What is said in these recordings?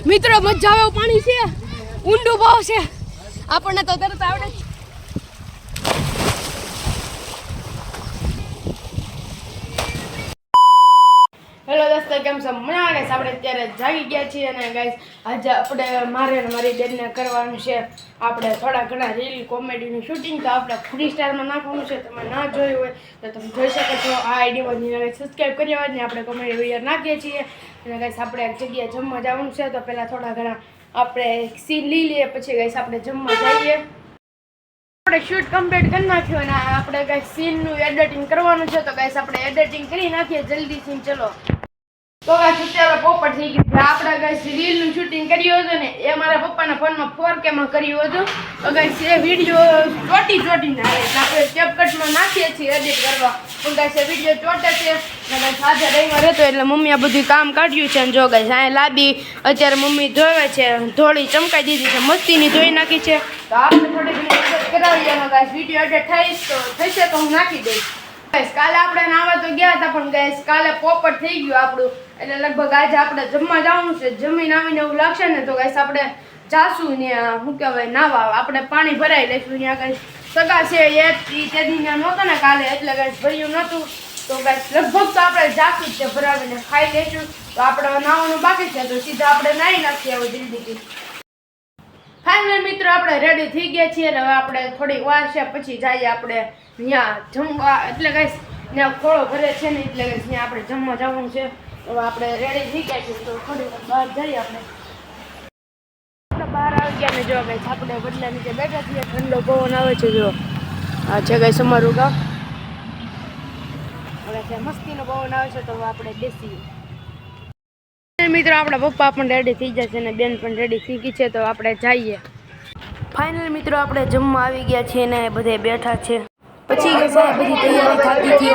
મિત્રો મજા આવે પાણી છે, ઊંડું બહુ છે, આપણને તો તરત આવડે જ. હેલો દોસ્તો, કેમ છો? મજા ગાઈસ, આપણે અત્યારે જાગી ગયા છીએ અને ગાઈસ આજે આપણે મારે અને મારી બેનને કરવાનું છે આપણે થોડા ઘણા રીલ કોમેડીનું શૂટિંગ. તો આપણે ફ્રી સ્ટાઇલમાં નાખવાનું છે. તમે ના જોયું હોય તો તમે જોઈ શકો છો. આ આઈડીમાં સબસ્ક્રાઈબ કરી આવવાની આપણે કોમેડી વિડીયો નાખીએ છીએ. અને ગાઈસ આપણે એક જગ્યાએ જમવા જવાનું છે, તો પહેલાં થોડા ઘણા આપણે સીન લઈ લઈએ, પછી ગાઈસ આપણે જમવા જઈએ. આપણે શૂટ કમ્પ્લીટ કરી નાખ્યું અને આપણે ગાઈસ સીનનું એડિટિંગ કરવાનું છે, તો ગાઈસ આપણે એડિટિંગ કરી નાખીએ જલ્દીથી. ચલો તો ગાઈસ અત્યારે પોપટ થઈ ગયું. આપણે ગાઈસ રીલનું શૂટિંગ કર્યું હતું ને, એ મારા પપ્પાના ફોનમાં 4K માં કર્યું હતું. તો ગાઈસ એ વિડીયો ચોટીને આવે એટલે આપણે કેપકટમાં નાખીએ છીએ એડિટ કરવા. પણ ગાઈસ એ વિડીયો ચોટે છે અને ગાઈસ આજે રવિવાર હતો એટલે મમ્મીએ બધું કામ કાઢ્યું છે. અને જો ગાઈસ અહીંયા લાદી અત્યારે મમ્મી ધોવે છે, ધોળી ચમકાઈ દીધી છે, મસ્તીની ધોઈ નાખી છે. તો આપણે થોડી ઘણી એડિટ કરાવીએ અને ગાઈસ વિડીયો એડિટ થશે તો હું નાખી દઈશ. કાલે આપણે નાવા તો ગયા હતા, પણ ગાઈસ કાલે પોપટ થઈ ગયું આપણું, એટલે લગભગ આજે આપણે જમવા જવાનું છે. જમીને આવીને એવું લાગશે ને તો ગાઈસ આપણે જાશું ને શું કહેવાય નાવા, આપણે પાણી ભરાઈ લઈશું. ત્યાં ગાઈસ સગા છે એ તેથી ત્યાં નહોતા ને કાલે, એટલે ગાઈસ ભર્યું નહોતું. તો ગાઈસ લગભગ તો આપણે જાશું જ છે, ભરાવીને ખાઈ લઈશું. તો આપણે નાવાનું બાકી છે, તો સીધા આપણે નાહી નાખીએ હવે જલ્દીથી. ફાઇનલ મિત્રો આપણે રેડી થઈ ગયા છીએ. હવે આપણે થોડીક વાર છે પછી જઈએ આપણે ત્યાં જમવા. એટલે ગાઈસ ત્યાં ખોળો ભરે છે ને, એટલે ગાઈસ ત્યાં આપણે જમવા જવાનું છે. હવે આપણે રેડી થઈ ગયા છીએ, તો થોડી વાર બહાર જઈએ. આપણે બહાર આવી ગયા ને જો ગાઈસ આપણે બદલા નીચે બેઠા છીએ, ઠંડો પવન આવે છે. જો આ છે ગાઈસ અમારું ગામ. હવે ત્યાં મસ્તીનો પવન આવે છે, તો આપણે બેસીએ. મિત્રો આપણા પપ્પા પણ રેડી થઈ જશે અને બેન પણ રેડી થઈ ગઈ છે, તો આપણે જઈએ. ફાઇનલ મિત્રો આપણે જમવા આવી ગયા છીએ ને બધે બેઠા છે. પછી બધી તૈયારી થતી હતી,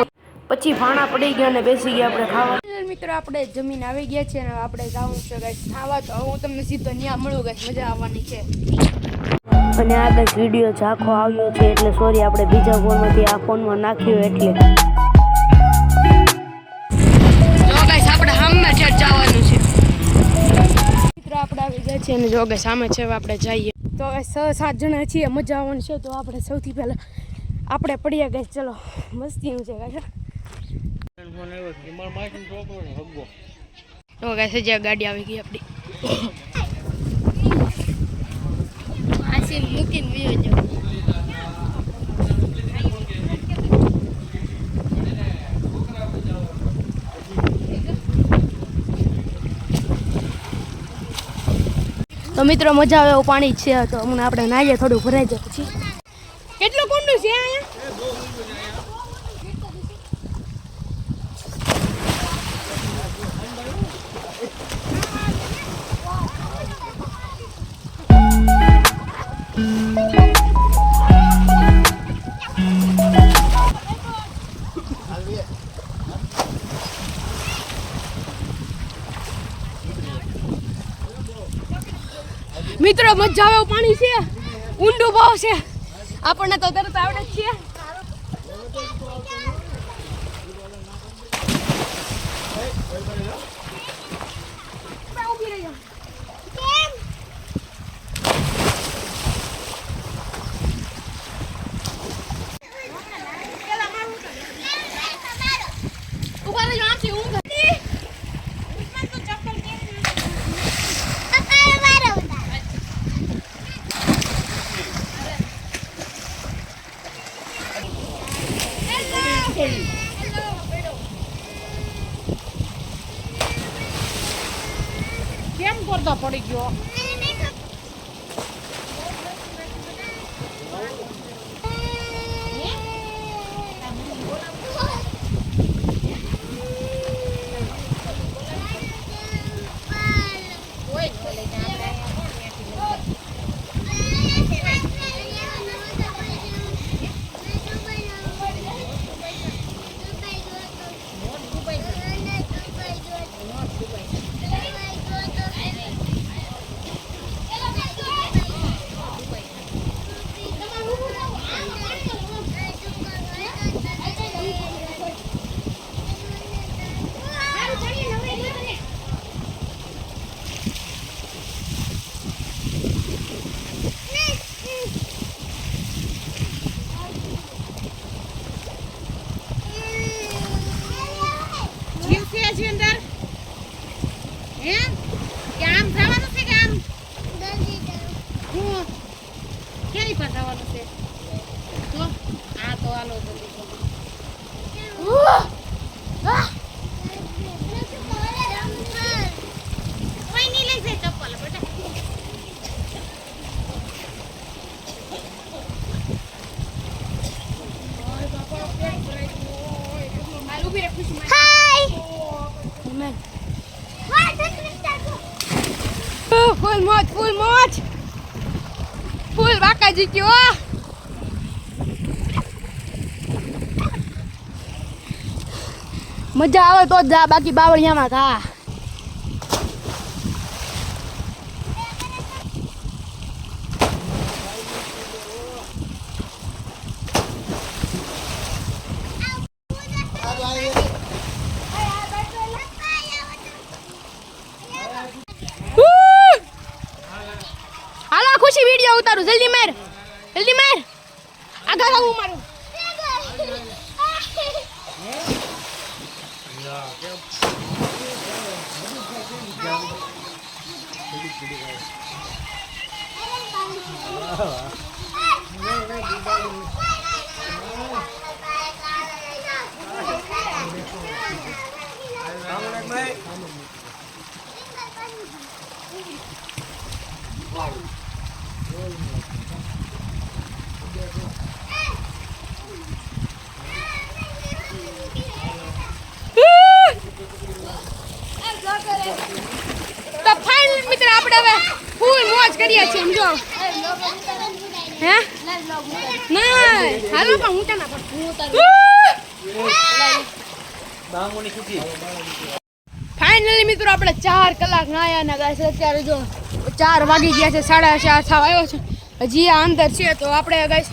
પછી ભાણા પડી ગયા અને બેસી ગયા આપણે ખાવા. મિત્રો આપણે જમીન આવી ગયા છે અને આપણે જવાનું છે ગાઈસ ખાવા. તો હું તમને સીધો ત્યાં મળું ગાઈસ, મજા આવવાની છે. અને આ ગાઈસ વિડીયો ઝાંખો આવ્યો છે એટલે સોરી, આપણે બીજા ફોનમાંથી આ ફોનમાં નાખ્યો એટલે. આપણે સામે છે જવાનું છે. મિત્રો આપણે આવી ગયા છીએ અને જો ગાઈસ સામે છે, આપણે જઈએ. તો 6-7 જણા છીએ, મજા આવવાની છે. તો આપણે સૌથી પહેલા આપણે પડ્યા ગાઈસ, ચલો મસ્તીનું છે ગાઈસ. તો ગાઈસ હજી ગાડી આવી ગઈ આપણી. આ સીન મૂકીને વિયો જાવ. તો મિત્રો મજા આવે એવું પાણી છે, તો હમણાં આપણે નાહીએ, થોડું ભરાઈ જાય પછી. કેટલું કુંડું છે અહીંયા? મિત્રો મજા આવે એવું પાણી છે, ઊંડું બહુ છે, આપણને તો તરત આવડે જ છે. કેમ કરતા પડી ગયો? ફૂલ મોજ ફૂલ બાકાજી કયો મજા આવે તો જ જા બાકી બાવળિયામાં થા હાલો ખુશી વિડિયો ઉતારું જલ્દી માર આગળ આવું મારું તો ફાઇનલ મિત્ર આપણે હવે ફૂલ મોજ કરીએ છીએ સમજો હે નહીં હાલો પણ હું ના ફાઇનલી મિત્રો આપણે 4 કલાક નાયા ના ગાઈસ અત્યારે જો 4 વાગી ગયા છે 4:30 થવા આવ્યો છે હજી આ અંદર છે તો આપણે ગાઈસ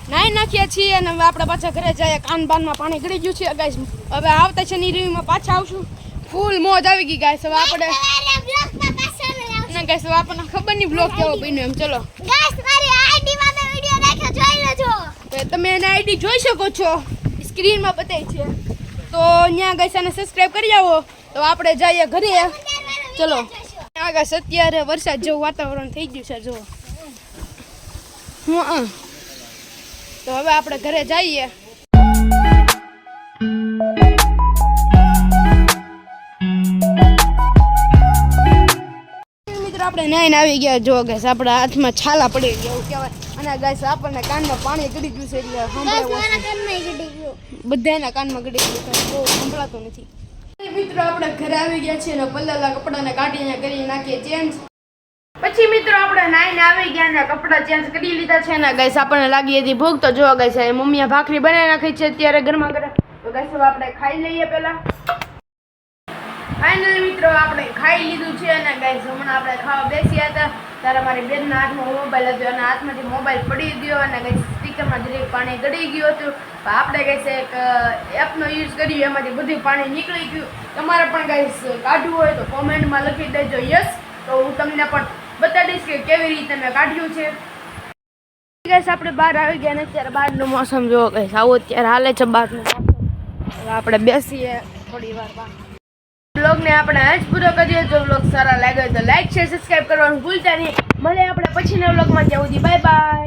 નાઈ નાખ્યા છીએ અને હવે આપણે પાછા ઘરે જઈએ કાનબાનમાં પાણી ગળી ગયું છે ગાઈસ હવે આવતા છે ની રીવીમાં પાછા આવશું ફૂલ મોજ આવી ગઈ ગાઈસ હવે આપણે ના ગાઈસ હવે આપણને ખબર નહીં બ્લોગ કેવો બન્યો એમ ચલો ગાઈસ મારી આઈડી માં મેં વિડિયો નાખ્યો જોઈ લેજો તો તમે એની આઈડી જોઈ શકો છો સ્ક્રીનમાં બતાવી છે તો અહીંયા ગાઈસ આને સબસ્ક્રાઇબ કરી આવો તો આપણે જઈએ ઘરે ચલો આગળ અત્યારે વરસાદ જેવું વાતાવરણ થઈ ગયું છે જો તો હવે આપણે ઘરે જઈએ આપણે નાઈને આવી ગયા જો ગાઈસ આપણા હાથમાં છાલા પડી ગયા એવું કહેવાય અને ગાઈસ આપણને કાનમાં પાણી ગળી ગયું છે એટલે બધાના કાનમાં ગળી ગયું બહુ સંભળાતું નથી મિત્રો આપણે ઘરે આવી ગયા છીએ અને પલ્લાલા કપડાને કાઢીને કરી નાખીએ ચેન્જ પછી મિત્રો આપણે નાઈને આવી ગયા ને કપડાં ચેન્જ કરી લીધા છે ને ગાઈસ આપણને લાગી હતી ભૂખ તો જો ગાઈસ મમ્મીએ ભાખરી બનાવી નાખી છે અત્યારે ગરમા ગરમ તો ગાઈસ હવે આપણે ખાઈ લઈએ પહેલા ફાઇનલી મિત્રો આપણે ખાઈ લીધું છે અને ગાઈસ હમણાં આપણે ખાવા બેસ્યા હતા ત્યારે મારી બેનના હાથમાં મોબાઈલ હતો અને હાથમાંથી મોબાઈલ પડી ગયો અને ગાઈસ સ્પીકરમાં જરીક પાણી ગળી ગયું હતું આપણે ગાઈસ એક એપનો યુઝ કર્યો એમાંથી બધું પાણી નીકળી ગયું તમારે પણ ગાઈસ કાઢવું હોય તો કોમેન્ટમાં લખી દેજો યસ તો હું તમને પણ બતાવીશ કે કેવી રીતે મેં કાઢ્યું છે ગાઈસ આપણે બહાર આવી ગયા ને અત્યારે બહારનું મોસમ જોવો ગાઈસ આવો અત્યારે હાલે છે બહારનું મોસમ હવે આપણે બેસીએ થોડી વાર બહાર બ્લોગને આપણે આજ પૂરો કરીએ જો બ્લોગ સારા લાગે તો લાઈક શેર સબસ્ક્રાઇબ કરવાનું ભૂલતા નહીં મળે આપણે પછીના બ્લોગમાં ત્યાં સુધી બાય બાય